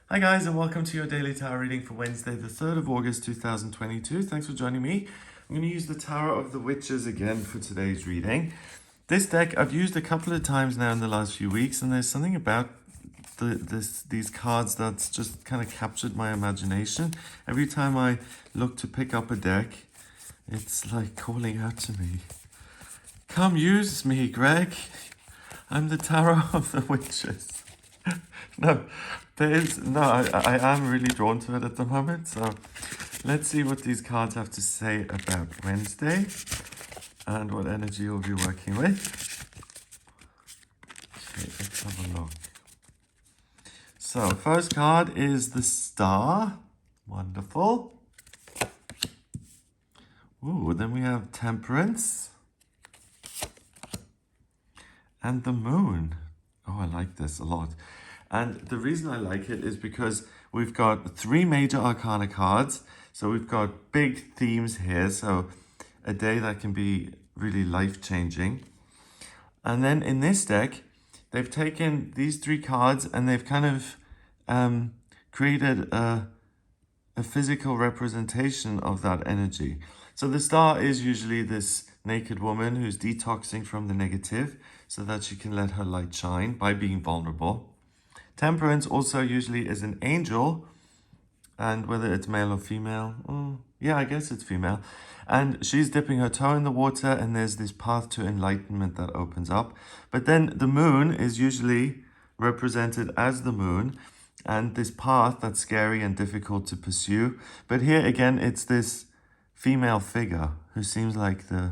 Hi guys, and welcome to your daily tarot reading for Wednesday, the 3rd of August 2022. Thanks for joining me. I'm going to use the Tarot of the Witches again for today's reading. This deck I've used a couple of times now in the last few weeks, and there's something about these cards that's just kind of captured my imagination. Every time I look to pick up a deck, it's like calling out to me. Come use me, Greg. I'm the Tarot of the Witches. No, I am really drawn to it at the moment. So let's see what these cards have to say about Wednesday and what energy you'll be working with. Okay, let's have a look. So first card is the Star. Wonderful. Ooh, then we have Temperance and the Moon. Oh, I like this a lot. And the reason I like it is because we've got 3 major arcana cards. So we've got big themes here. So a day that can be really life-changing. And then in this deck, they've taken these 3 cards and they've kind of created a physical representation of that energy. So the Star is usually this naked woman who's detoxing from the negative so that she can let her light shine by being vulnerable. Temperance also usually is an angel, and whether it's male or female, yeah, I guess it's female. And she's dipping her toe in the water, and there's this path to enlightenment that opens up. But then the Moon is usually represented as the moon, and this path that's scary and difficult to pursue. But here again, it's this female figure who seems like the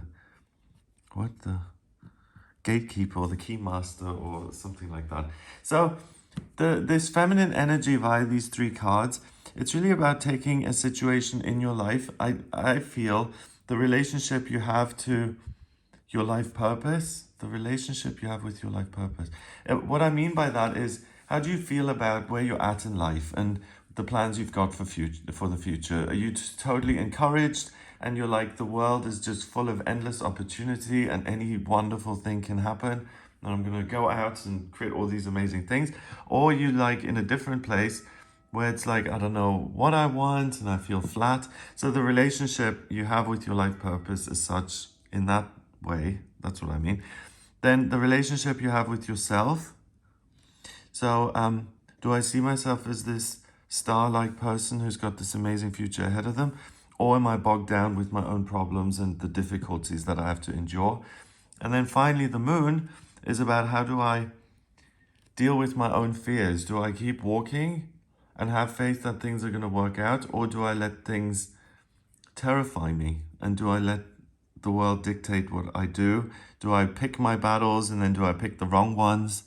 gatekeeper or the keymaster or something like that. So this feminine energy via these 3 cards, it's really about taking a situation in your life. I feel the relationship you have to your life purpose, the relationship you have with your life purpose. What I mean by that is, how do you feel about where you're at in life and the plans you've got for the future? Are you just totally encouraged and you're like, the world is just full of endless opportunity and any wonderful thing can happen, and I'm going to go out and create all these amazing things? Or you like in a different place where it's like, I don't know what I want and I feel flat. So the relationship you have with your life purpose is such in that way. That's what I mean. Then the relationship you have with yourself. So do I see myself as this star-like person who's got this amazing future ahead of them? Or am I bogged down with my own problems and the difficulties that I have to endure? And then finally, the Moon is about, how do I deal with my own fears? Do I keep walking and have faith that things are going to work out? Or do I let things terrify me? And do I let the world dictate what I do? Do I pick my battles and then do I pick the wrong ones?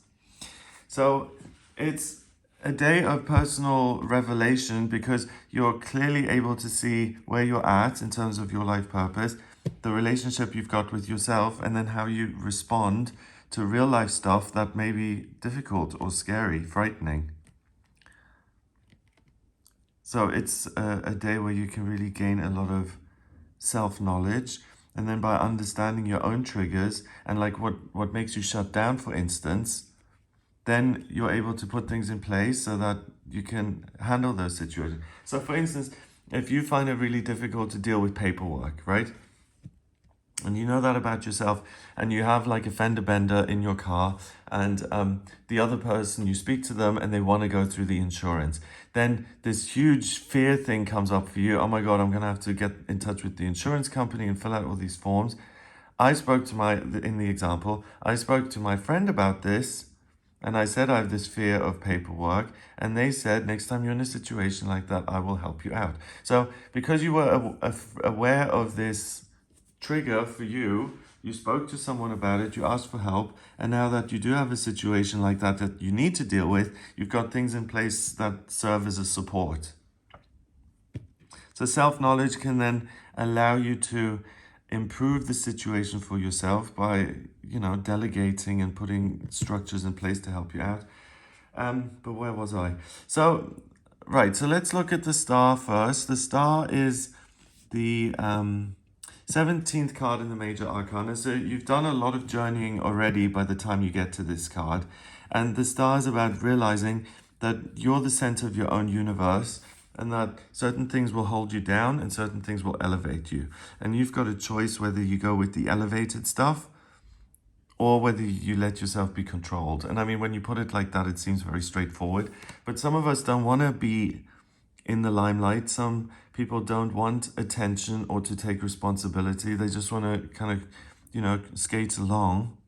So it's a day of personal revelation because you're clearly able to see where you're at in terms of your life purpose, the relationship you've got with yourself, and then how you respond to real life stuff that may be difficult or scary, frightening. So it's a day where you can really gain a lot of self-knowledge, and then by understanding your own triggers and like what makes you shut down, for instance, then you're able to put things in place so that you can handle those situations. So for instance, if you find it really difficult to deal with paperwork, right? And you know that about yourself, and you have like a fender bender in your car, and the other person, you speak to them and they want to go through the insurance. Then this huge fear thing comes up for you. Oh my God, I'm going to have to get in touch with the insurance company and fill out all these forms. I spoke to in the example, I spoke to my friend about this, and I said I have this fear of paperwork, and they said, next time you're in a situation like that, I will help you out. So because you were aware of this trigger for you, you spoke to someone about it, you asked for help, and now that you do have a situation like that that you need to deal with, you've got things in place that serve as a support. So self-knowledge can then allow you to improve the situation for yourself by, delegating and putting structures in place to help you out. But where was I? So, right, so let's look at the Star first. The Star is the 17th card in the major arcana. So you've done a lot of journeying already by the time you get to this card. And the Star is about realizing that you're the center of your own universe, and that certain things will hold you down and certain things will elevate you. And you've got a choice whether you go with the elevated stuff or whether you let yourself be controlled. And I mean, when you put it like that, it seems very straightforward. But some of us don't want to be in the limelight. Some people don't want attention or to take responsibility. They just want to kind of, skate along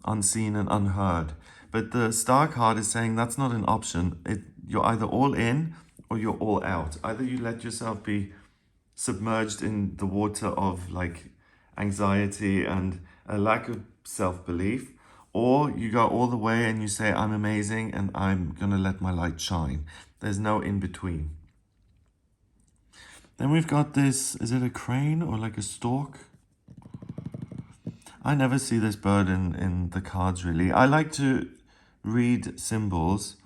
unseen and unheard. But the star card is saying that's not an option. You're either all in or you're all out. Either you let yourself be submerged in the water of like anxiety and a lack of self-belief, or you go all the way and you say, I'm amazing and I'm going to let my light shine. There's no in between. Then we've got this, is it a crane or like a stork? I never see this bird in the cards really. I like to read symbols,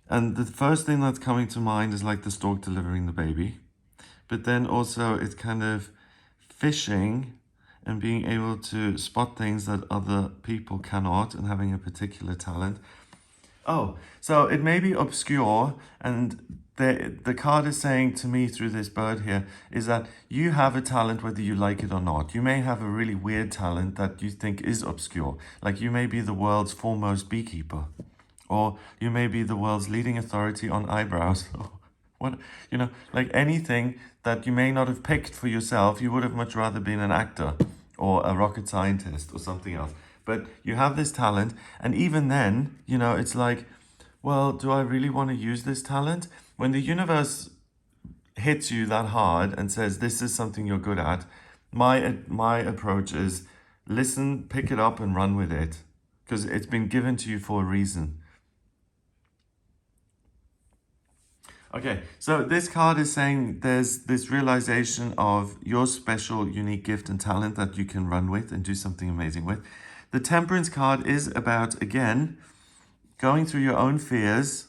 and the first thing that's coming to mind is like the stork delivering the baby. But then also it's kind of fishing and being able to spot things that other people cannot and having a particular talent. Oh, so it may be obscure, and the card is saying to me through this bird here is that you have a talent whether you like it or not. You may have a really weird talent that you think is obscure. Like you may be the world's foremost beekeeper, or you may be the world's leading authority on eyebrows. What, like anything that you may not have picked for yourself, you would have much rather been an actor or a rocket scientist or something else. But you have this talent, and even then, it's like, well, do I really want to use this talent? When the universe hits you that hard and says, this is something you're good at, my approach is listen, pick it up and run with it, because it's been given to you for a reason. Okay, so this card is saying there's this realization of your special, unique gift and talent that you can run with and do something amazing with. The Temperance card is about, again, going through your own fears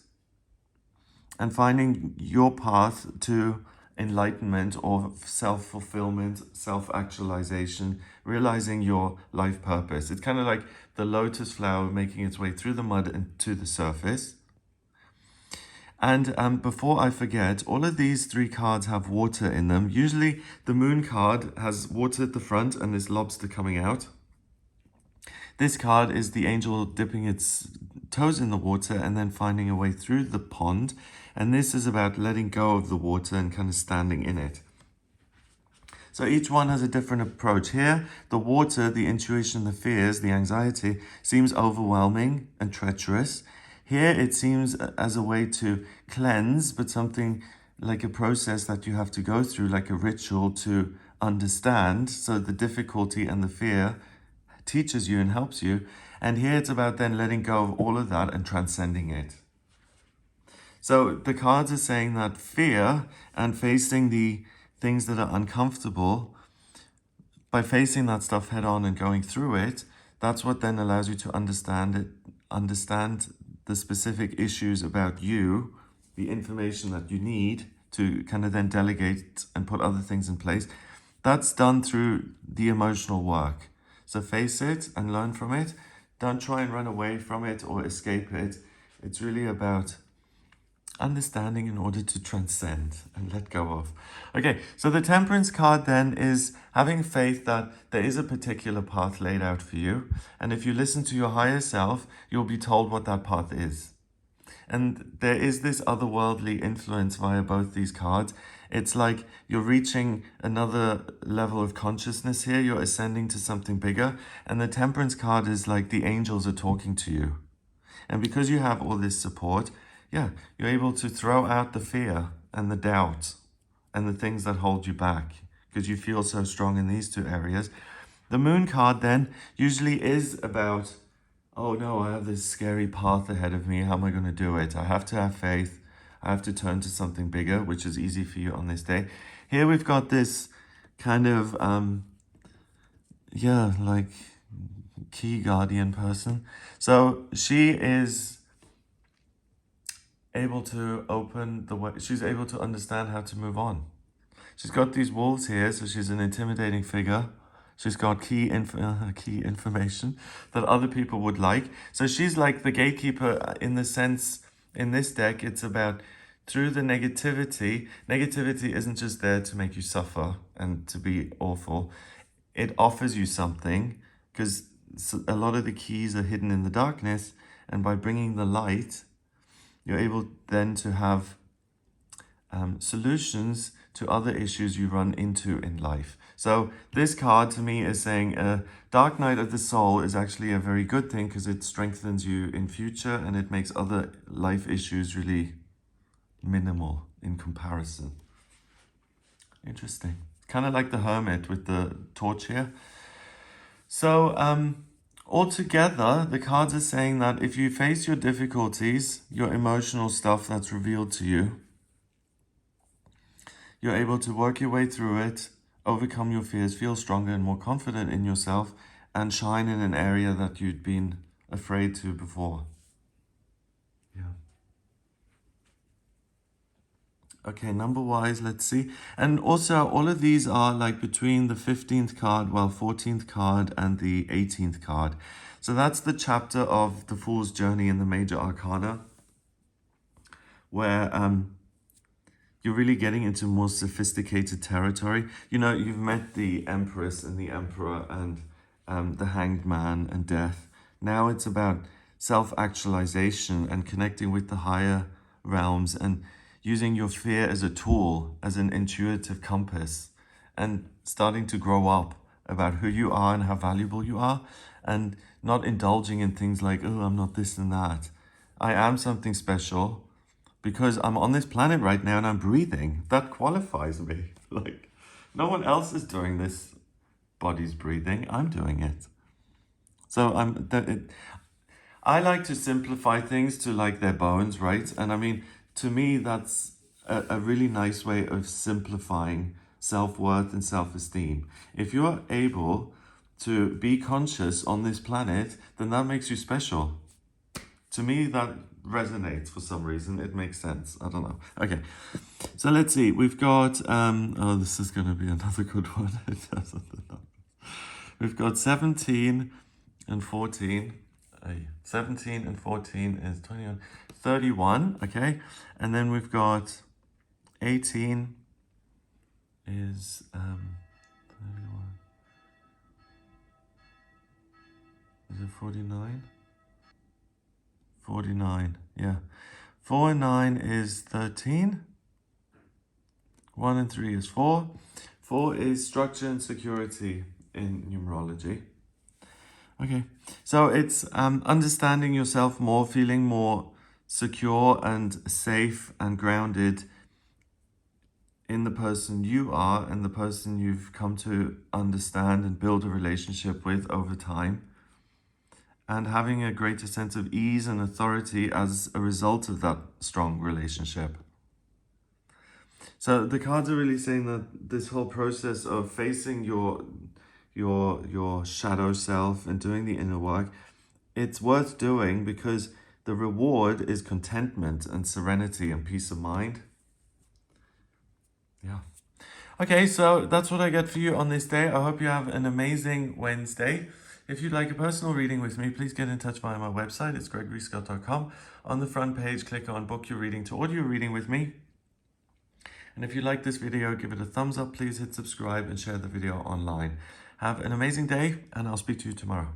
and finding your path to enlightenment or self-fulfillment, self-actualization, realizing your life purpose. It's kind of like the lotus flower making its way through the mud and to the surface. And before I forget, all of these three cards have water in them. Usually the moon card has water at the front and this lobster coming out. This card is the angel dipping its toes in the water and then finding a way through the pond. And this is about letting go of the water and kind of standing in it. So each one has a different approach. Here, the water, the intuition, the fears, the anxiety seems overwhelming and treacherous. Here, it seems as a way to cleanse, but something like a process that you have to go through, like a ritual to understand. So the difficulty and the fear teaches you and helps you. And here it's about then letting go of all of that and transcending it. So the cards are saying that fear and facing the things that are uncomfortable, by facing that stuff head on and going through it, that's what then allows you to understand the specific issues about you, the information that you need to kind of then delegate and put other things in place. That's done through the emotional work. So face it and learn from it. Don't try and run away from it or escape it. It's really about understanding in order to transcend and let go of. Okay, so the Temperance card then is having faith that there is a particular path laid out for you. And if you listen to your higher self, you'll be told what that path is. And there is this otherworldly influence via both these cards. It's like you're reaching another level of consciousness here. You're ascending to something bigger. And the Temperance card is like the angels are talking to you. And because you have all this support, you're able to throw out the fear and the doubt and the things that hold you back because you feel so strong in these two areas. The Moon card then usually is about, oh no, I have this scary path ahead of me. How am I going to do it? I have to have faith. I have to turn to something bigger, which is easy for you on this day. Here we've got this kind of, like key guardian person. So she is able to open the way. She's able to understand how to move on. She's got these wolves here, so she's an intimidating figure. She's got key information that other people would like. So she's like the gatekeeper in the sense in this deck, it's about through the negativity. Negativity isn't just there to make you suffer and to be awful. It offers you something, because a lot of the keys are hidden in the darkness. And by bringing the light, you're able then to have solutions to other issues you run into in life. So this card to me is saying dark night of the soul is actually a very good thing, because it strengthens you in future and it makes other life issues really minimal in comparison. Interesting. Kind of like the hermit with the torch here. So altogether, the cards are saying that if you face your difficulties, your emotional stuff that's revealed to you, you're able to work your way through it, overcome your fears, feel stronger and more confident in yourself, and shine in an area that you'd been afraid to before. Yeah. Okay, number-wise, let's see. And also, all of these are like between the 15th card, 14th card, and the 18th card. So that's the chapter of the Fool's Journey in the Major Arcana, where you're really getting into more sophisticated territory. You know, you've met the Empress and the Emperor and the Hanged Man and Death. Now it's about self-actualization and connecting with the higher realms and using your fear as a tool, as an intuitive compass, and starting to grow up about who you are and how valuable you are, and not indulging in things like, oh, I'm not this and that. I am something special, because I'm on this planet right now and I'm breathing. That qualifies me. Like, no one else is doing this. Body's breathing. I'm doing it. So I like to simplify things to like their bones, right? And I mean, to me, that's a really nice way of simplifying self-worth and self-esteem. If you're able to be conscious on this planet, then that makes you special. To me, that resonates for some reason. It makes sense. I don't know. Okay, so let's see. We've got, oh, this is going to be another good one. It doesn't. We've got 17 and 14. 17 and 14 is 21, 31, okay? And then we've got 18 is 31. Is it 49? 49, yeah. 4 and 9 is 13. 1 and 3 is 4. 4 is structure and security in numerology. Okay, so it's understanding yourself more, feeling more secure and safe and grounded in the person you are and the person you've come to understand and build a relationship with over time, and having a greater sense of ease and authority as a result of that strong relationship. So the cards are really saying that this whole process of facing your shadow self and doing the inner work, it's worth doing, because the reward is contentment and serenity and peace of mind. Yeah. Okay, so that's what I get for you on this day. I hope you have an amazing Wednesday. If you'd like a personal reading with me, please get in touch via my website. It's gregoryscott.com. On the front page, click on book your reading to audio reading with me. And if you like this video, give it a thumbs up. Please hit subscribe and share the video online. Have an amazing day, and I'll speak to you tomorrow.